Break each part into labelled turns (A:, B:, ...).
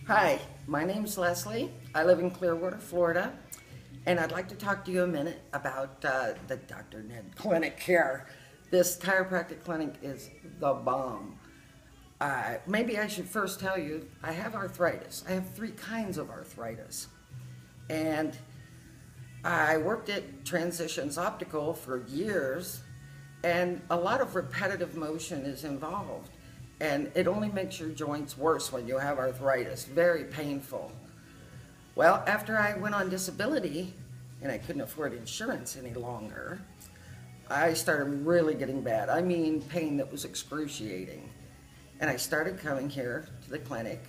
A: Hi, my name's Leslie. I live in Clearwater, Florida, and I'd like to talk to you a minute about the Dr. Nedd Clinic here. This chiropractic clinic is the bomb. Maybe I should first tell you, I have arthritis. I have 3 kinds of arthritis. And I worked at Transitions Optical for years, and a lot of repetitive motion is involved. And it only makes your joints worse when you have arthritis, very painful. Well, after I went on disability and I couldn't afford insurance any longer, I started really getting bad. I mean, pain that was excruciating. And I started coming here to the clinic.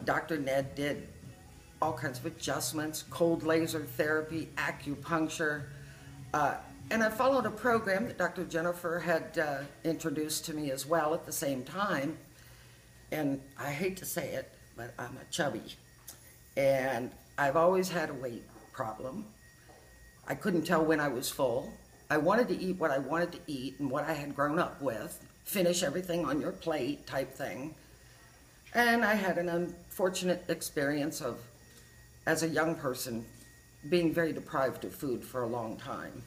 A: Dr. Nedd did all kinds of adjustments, cold laser therapy, acupuncture, and I followed a program that Dr. Jennifer had introduced to me as well at the same time. And I hate to say it, but I'm a chubby. And I've always had a weight problem. I couldn't tell when I was full. I wanted to eat what I wanted to eat and what I had grown up with, finish everything on your plate type thing. And I had an unfortunate experience of, as a young person, being very deprived of food for a long time.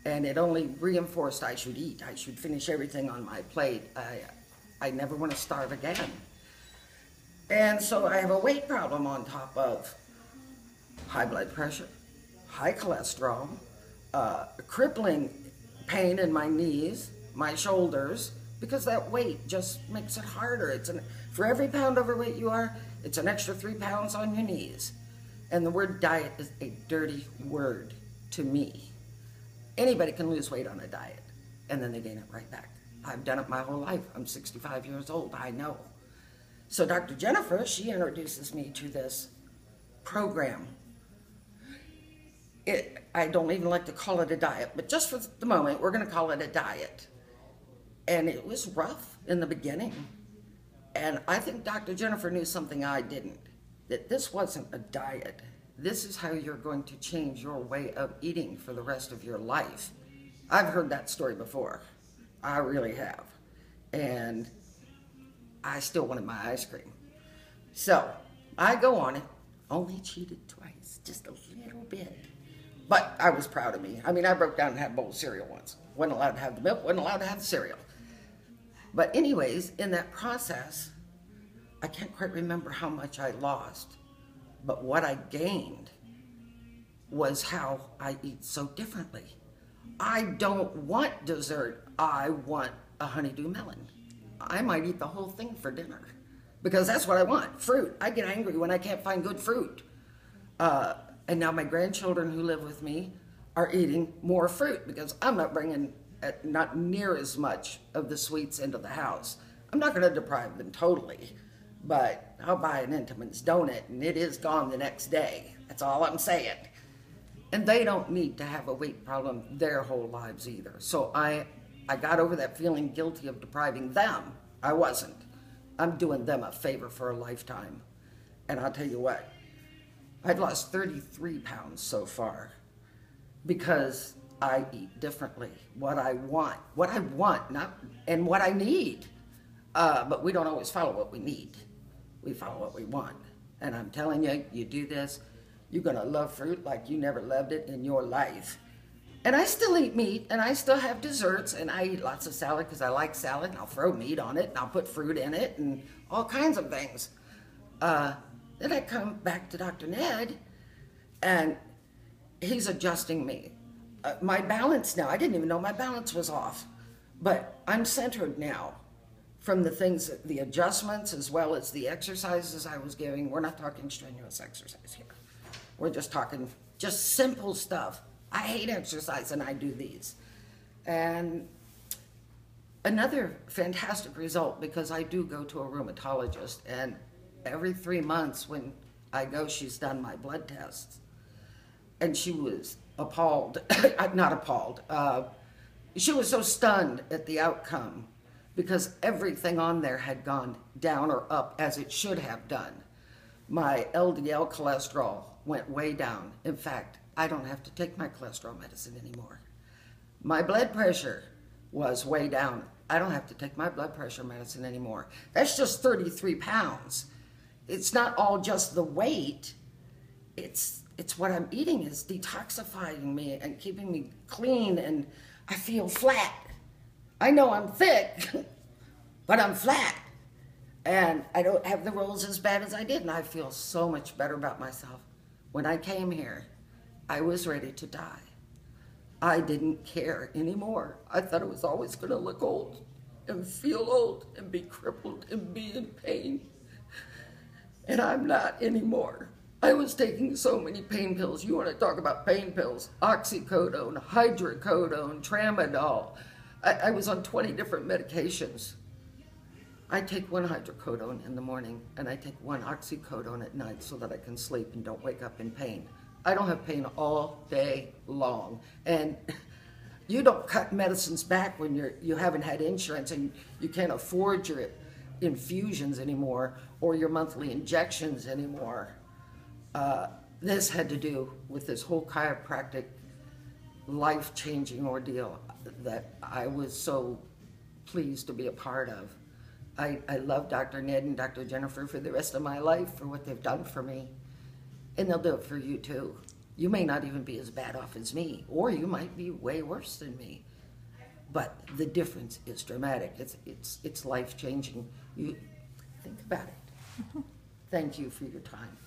A: And it only reinforced I should eat. I should finish everything on my plate. I never want to starve again. And so I have a weight problem on top of high blood pressure, high cholesterol, crippling pain in my knees, my shoulders, because that weight just makes it harder. For every pound overweight you are, it's an extra 3 pounds on your knees. And the word diet is a dirty word to me. Anybody can lose weight on a diet, and then they gain it right back. I've done it my whole life. I'm 65 years old, I know. So Dr. Jennifer, she introduces me to this program. I don't even like to call it a diet, but just for the moment, we're gonna call it a diet. And it was rough in the beginning. And I think Dr. Jennifer knew something I didn't, that this wasn't a diet. This is how you're going to change your way of eating for the rest of your life. I've heard that story before. I really have. And I still wanted my ice cream. So I go on it, only cheated twice, just a little bit. But I was proud of me. I mean, I broke down and had a bowl of cereal once. Wasn't allowed to have the milk, wasn't allowed to have the cereal. But anyways, in that process, I can't quite remember how much I lost. But what I gained was how I eat so differently. I don't want dessert. I want a honeydew melon. I might eat the whole thing for dinner because that's what I want, fruit. I get angry when I can't find good fruit. And now my grandchildren who live with me are eating more fruit because I'm not bringing not near as much of the sweets into the house. I'm not going to deprive them totally. But I'll buy an Entenmann's donut and it is gone the next day. That's all I'm saying. And they don't need to have a weight problem their whole lives either. So I got over that feeling guilty of depriving them. I wasn't. I'm doing them a favor for a lifetime. And I'll tell you what, I've lost 33 pounds so far because I eat differently. What I want, and what I need. But we don't always follow what we need. We follow what we want. And I'm telling you, you do this, you're gonna love fruit like you never loved it in your life. And I still eat meat, and I still have desserts, and I eat lots of salad because I like salad, and I'll throw meat on it, and I'll put fruit in it, and all kinds of things. Then I come back to Dr. Nedd, and he's adjusting me. My balance now, I didn't even know my balance was off, but I'm centered now. From the things, the adjustments, as well as the exercises I was giving. We're not talking strenuous exercise here. We're just talking just simple stuff. I hate exercise and I do these. And another fantastic result, because I do go to a rheumatologist, and every 3 months when I go, she's done my blood tests. And she was appalled, not appalled, she was so stunned at the outcome, because everything on there had gone down or up as it should have done. My LDL cholesterol went way down. In fact, I don't have to take my cholesterol medicine anymore. My blood pressure was way down. I don't have to take my blood pressure medicine anymore. That's just 33 pounds. it's not all just the weight. It's what I'm eating is detoxifying me and keeping me clean, and I feel flat. I know I'm thick, but I'm flat. And I don't have the rolls as bad as I did, and I feel so much better about myself. When I came here, I was ready to die. I didn't care anymore. I thought I was always going to look old and feel old and be crippled and be in pain. And I'm not anymore. I was taking so many pain pills. You want to talk about pain pills? Oxycodone, hydrocodone, tramadol. I was on 20 different medications. I take one hydrocodone in the morning and I take one oxycodone at night so that I can sleep and don't wake up in pain. I don't have pain all day long. And you don't cut medicines back when you haven't had insurance and you can't afford your infusions anymore or your monthly injections anymore. This had to do with this whole chiropractic life-changing ordeal that I was so pleased to be a part of. I love Dr. Nedd and Dr. Jennifer for the rest of my life for what they've done for me. And they'll do it for you too. You may not even be as bad off as me, or you might be way worse than me. But the difference is dramatic. It's life-changing. You think about it. Thank you for your time.